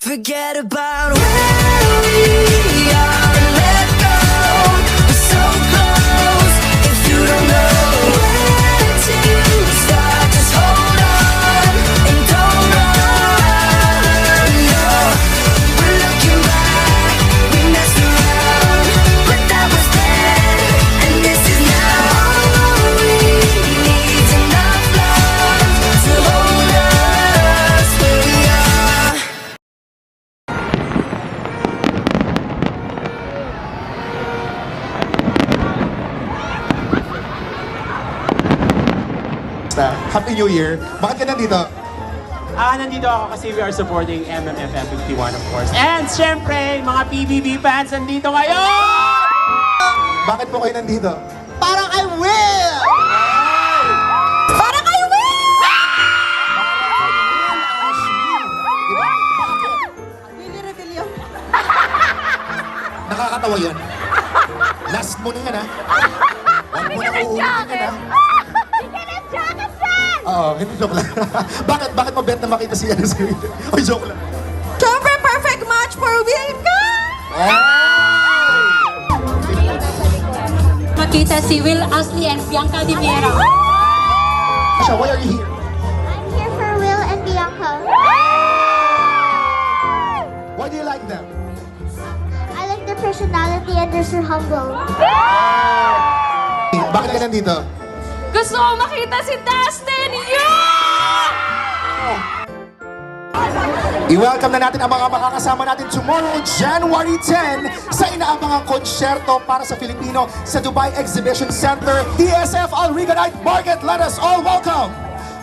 Forget about where we are. Let go. We're so close. If you don't know where to start, just hold on and don't run. No, we're looking back. We messed around, but that was then, and this is now. All we need is enough love to hold us where we are. Happy New Year. Bakit ka nandito? Nandito ako kasi we are supporting MMFF 51 of course. And syempre, mga PBB fans, nandito kayo! Bakit po kayo nandito? Parang I will! Parang kayo Willie Revilla. Nakakatawa yun. Last mo na yan, ha? Huwag mo na uulitin yan, ha? Oo, hindi joke lang. Bakit mo bet na makita si Yana si Will? Oy, joke lang. Siyempre, perfect match for Will ka! Makita si Will Ashley and Bianca Di Mera. Siya, why are you here? I'm here for Will and Bianca. Why do you like them? I like their personality and they're so humble. Bakit ka nandito? Gusto ko makita si Dustin! I-welcome na natin ang mga makakasama natin tomorrow, January 10, sa inaabangang konsyerto para sa Filipino sa Dubai Exhibition Center, DSF Alriga Night Market. Let us all welcome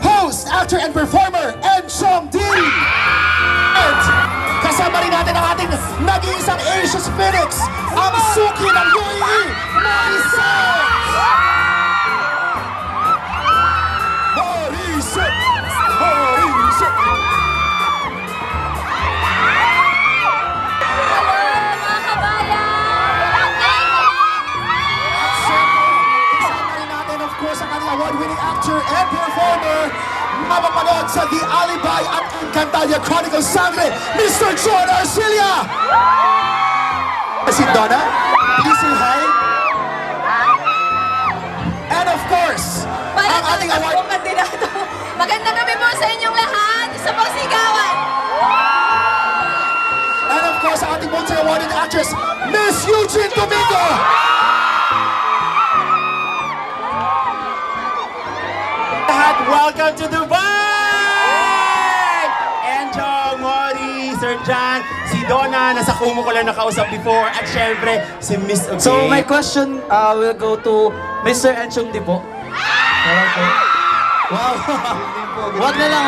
host, actor, and performer, Enchong D! And kasama rin natin ang ating nag-iisang Asia's Phoenix, ang suki ng UAE, Marisol! Marisol! Marisol! Mga kabayan! At syempre, kasama rin natin, of course, ang ating award-winning actor and performer, mapapanood sa The Alibi at Encantadia Chronicles Sangre, Mr. John Arcilia! Si Donna, please say hi. And of course, ang ating award... Magandang gabi po sa inyong lahat! Isa pong sigawan! And of course, ang ating multi-awarded actress, Miss Eugene Domingo! Lahat, welcome to Dubai! Enchong, Mori, Sir John, si Donna, nasa Kumu ko lang nakausap before, at syempre, si Miss Okay. So my question will go to Mr. Enchong Di po. Hello po. Wow. Wag na lang.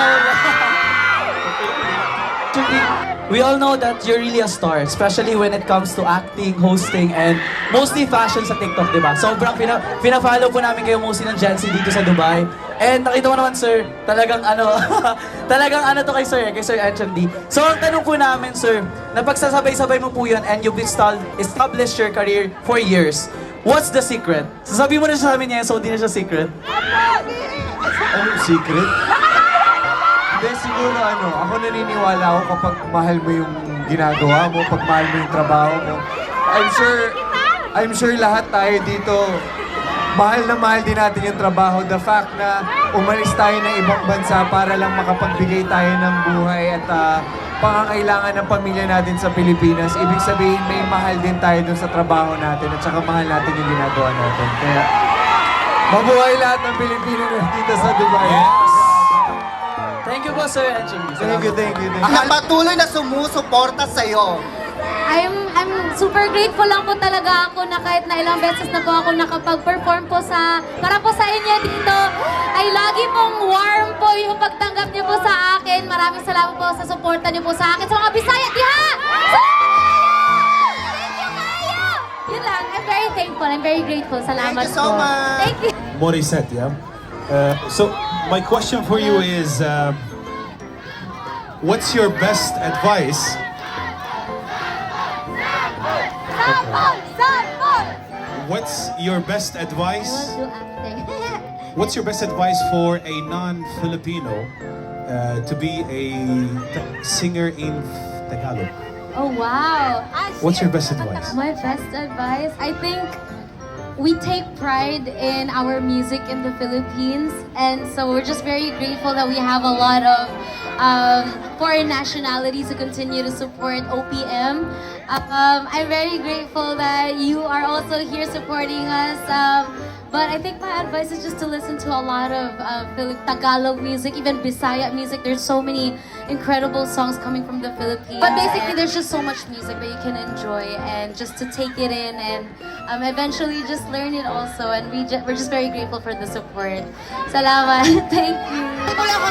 Actually, we all know that you're really a star, especially when it comes to acting, hosting, and mostly fashion sa TikTok, di ba? Sobrang pina-follow po namin kayo mostly ng Gen Z dito sa Dubai. And nakita mo naman, sir, talagang talagang to kay Sir Enchong D. So ang tanong po namin, sir, napagsasabay-sabay mo po yun and you've established your career for years. What's the secret? Sasabihin mo na siya sa amin niya, so di na siya secret. Anong secret? Hindi, siguro ako naniniwala ako kapag mahal mo yung ginagawa mo, pag mahal mo yung trabaho mo. I'm sure lahat tayo dito, mahal na mahal din natin yung trabaho. The fact na umalis tayo ng ibang bansa para lang makapagbigay tayo ng buhay at pangangailangan ng pamilya natin sa Pilipinas. Ibig sabihin, may mahal din tayo dun sa trabaho natin at saka mahal natin yung ginagawa natin. Kaya, mabuhay lahat ng Pilipino dito sa Dubai. Thank you po, Sir Enchong D. Thank you. Ang patuloy na sumusuporta sa'yo. I'm super grateful lang po talaga ako na kahit na ilang beses na po ako nakapag-perform po para po sa inyo dito. Ay lagi pong warm po yung pagtanggap niyo po sa akin. Maraming salamat po sa suporta niyo po sa akin. Sa mga Bisaya, diha! Thank you kayo! Yun lang, I'm very thankful, I'm very grateful. Salamat Thank you so po. much. Thank you. Morissette, yeah? So, my question for you is, what's your best advice? What's your best advice? Do acting. What's your best advice for a non-Filipino to be a singer in Tagalog. Oh, wow. What's your best advice? My best advice? I think we take pride in our music in the Philippines, and so we're just very grateful that we have a lot of foreign nationalities who continue to support OPM. I'm very grateful that you are also here supporting us. But I think my advice is just to listen to a lot of Tagalog music, even Bisaya music. There's so many incredible songs coming from the Philippines. But basically, there's just so much music that you can enjoy, and just to take it in and eventually just learn it also. And we're just very grateful for the support. Salamat. Thank you.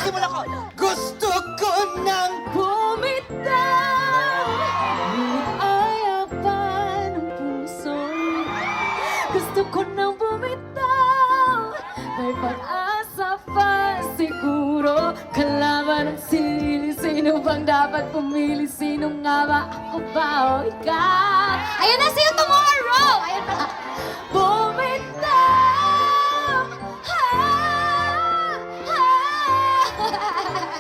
Simula ko. Gusto ko ng Bumitaw, ngunit ayaw pa ng puso. Gusto ko nang bumitaw, may pag-asa pa siguro. Kalaban ng sili, sino bang dapat pumili? Sino nga ba, ako ba o ikaw? Ayun na, see you tomorrow! Ayun pala. Bumitaw!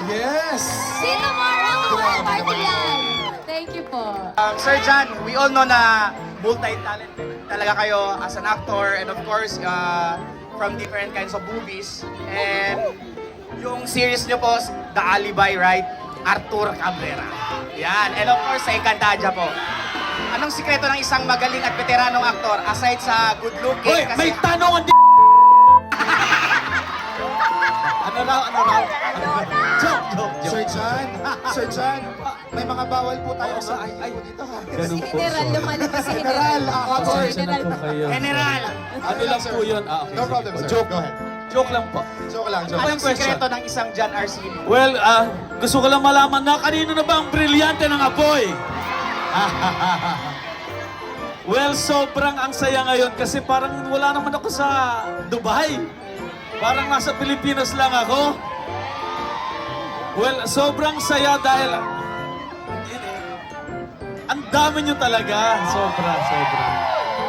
Yes! See you tomorrow! Party yan! Thank you po. Sir John, we all know na multi-talented talaga kayo as an actor and of course from different kinds of movies. And yung series nyo po, The Alibi, right? Arthur Cabrera. Yan. And of course, sa Encantadia po. Anong sikreto ng isang magaling at veteranong aktor aside sa good looking? Hoy, may tanong ang Ano raw? Sir John, may mga bawal po tayo sa IU dito ha. Ganun po. General, lumalabas si General, Pasensya na po kayo. General! Ano lang po yun? Okay, No problem, sir. Joke. Go ahead. Joke lang po. Joke lang, joke. Anong sikreto ng isang John Arcino? Well, gusto ko lang malaman na kanino na ba ang brilyante ng apoy? Well, sobrang ang saya ngayon kasi parang wala naman ako sa Dubai. Parang nasa Pilipinas lang ako. Well, sobrang saya dahil ang dami nyo talaga. Sobra.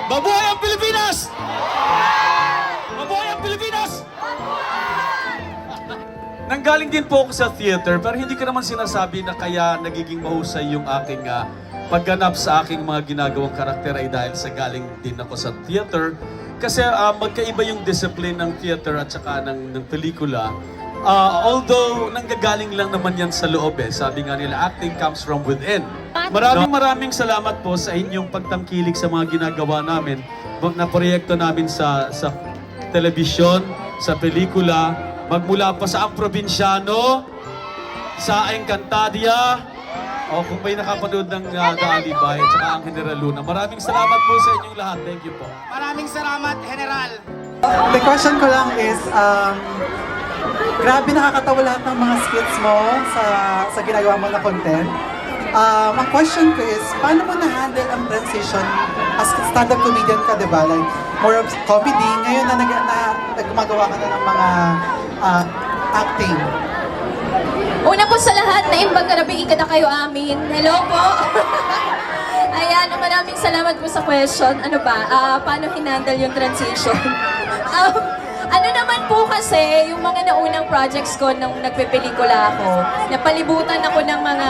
Mabuhay ang Pilipinas! Mabuhay ang Pilipinas! Nanggaling din po ako sa theater, pero hindi ko naman sinasabi na kaya nagiging mahusay yung aking pagganap sa aking mga ginagawang karakter ay dahil sa galing din ako sa theater. Kasi magkaiba yung discipline ng theater at saka ng pelikula. Although nanggagaling lang naman yan sa loob eh. Sabi nga nila, acting comes from within. Maraming salamat po sa inyong pagtangkilik sa mga ginagawa namin na proyekto namin sa telebisyon, sa pelikula, magmula pa sa Ang Probinsyano, sa Encantadia, o kung may nakapanood ng The Alibay at saka ang General Luna. Maraming salamat po sa inyong lahat. Thank you po. Maraming salamat, General! The question ko lang is, grabe nakakatawa lahat ng mga skits mo sa ginagawa mo na content. Ang question ko is, paano mo na-handle ang transition as stand-up comedian ka, di ba? Like, more of comedy, ngayon na gumagawa ka na ng mga acting. Una po sa lahat, naimbag na nabigay ka na kayo amin. Hello po! Ayan, maraming salamat po sa question. Ano ba, paano hinandle yung transition? Ano naman po kasi, yung mga naunang projects ko nung nagpepelikula ako, napalibutan ako ng mga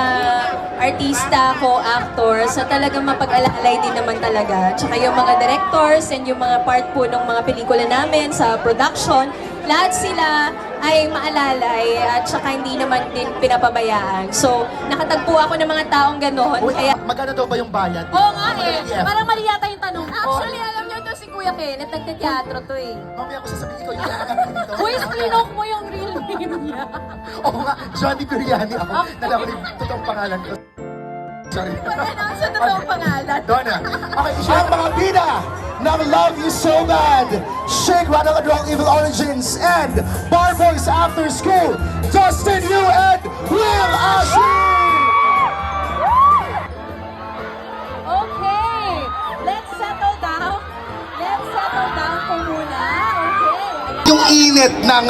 artista ko, actors, na talagang mapag-alalay din naman talaga. Tsaka yung mga directors and yung mga part po ng mga pelikula namin sa production, lahat sila ay maalalay at saka hindi naman din pinapabayaan. So, nakatagpo ako ng mga taong ganon. Uy, Kaya, magkano daw ba yung bayad? oo nga eh. Yeah. Parang mali yata yung tanong. Actually, alam niyo ito si Kuya Kenneth, nagte-teatro to eh. Mamaya ko sasabihin ko, yung dito. Uy, screen-off mo yung real name niya. Oo nga, Johnny Biryani ako. Nalaman yung totoong pangalan ko. Sorry. Pag-announce sa totoong pangalan. Donna. Okay, ang mga bida ng Love You So Bad, Shake, Rattle and Roll, Evil Origins, and Bar Boys After School, Justin Yu and Will Ashley! Okay, let's settle down. Let's settle down po muna. Okay. Yung init ng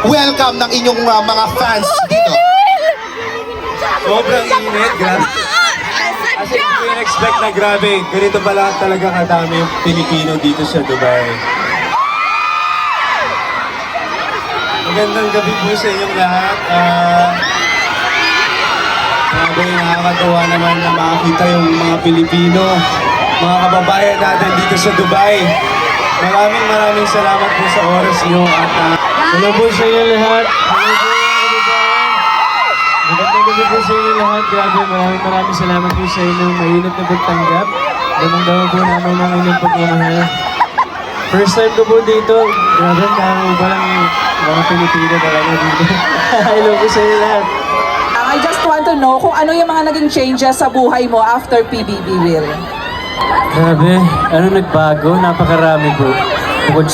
welcome ng inyong mga fans dito. Sobrang init, grabe. Kasi hindi ko in-expect na grabe. Ganito pala talaga kadami yung Pilipino dito sa Dubai. Magandang gabi po sa inyong lahat. Grabe, nakakatawa naman na makakita yung mga Pilipino, mga kababayan natin dito sa Dubai. Maraming salamat po sa oras niyo at hello po sa inyo lahat. Hello po mga kababayan. Magandang gabi po sa inyo lahat. Grabe, maraming salamat po sa inyong mainit na pagtanggap. Damang-dama po namin ng inyong pagmamahal. First time ko po dito. Grabe, kamo pa lang mga Pilipino talaga dito. Hello po sa inyo lahat. I just want to know kung ano yung mga naging changes sa buhay mo after PBB, Will. Grabe, ano nagbago? Napakarami po. Bukod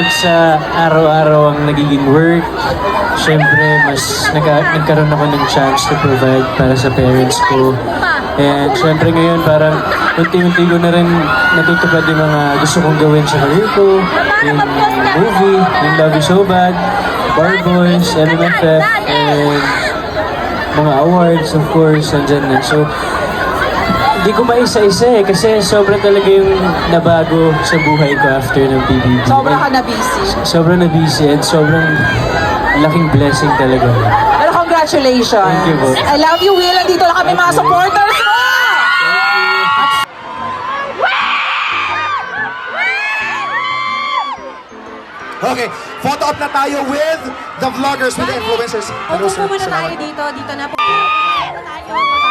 sa araw-araw ang nagiging work, syempre mas nagkaroon ako ng chance to provide para sa parents ko. And syempre ngayon parang unti-unti ko na rin natutupad yung mga gusto kong gawin sa career ko, yung movie, yung Love You So Bad, Bar Boys, MMFF, and mga awards, of course, nandyan na. So, hindi ko maisa-isa kasi sobrang talaga yung nabago sa buhay ko after ng PBB. Sobrang ka na busy. Sobrang na busy and sobrang laking blessing talaga. Pero congratulations. Thank you po. I love you, Will. Nandito lang kami mga supporters mo. Okay, photo up na tayo with the vloggers, with the influencers. Hello, Opo sir. po muna tayo Salamat. dito. Dito na po tayo.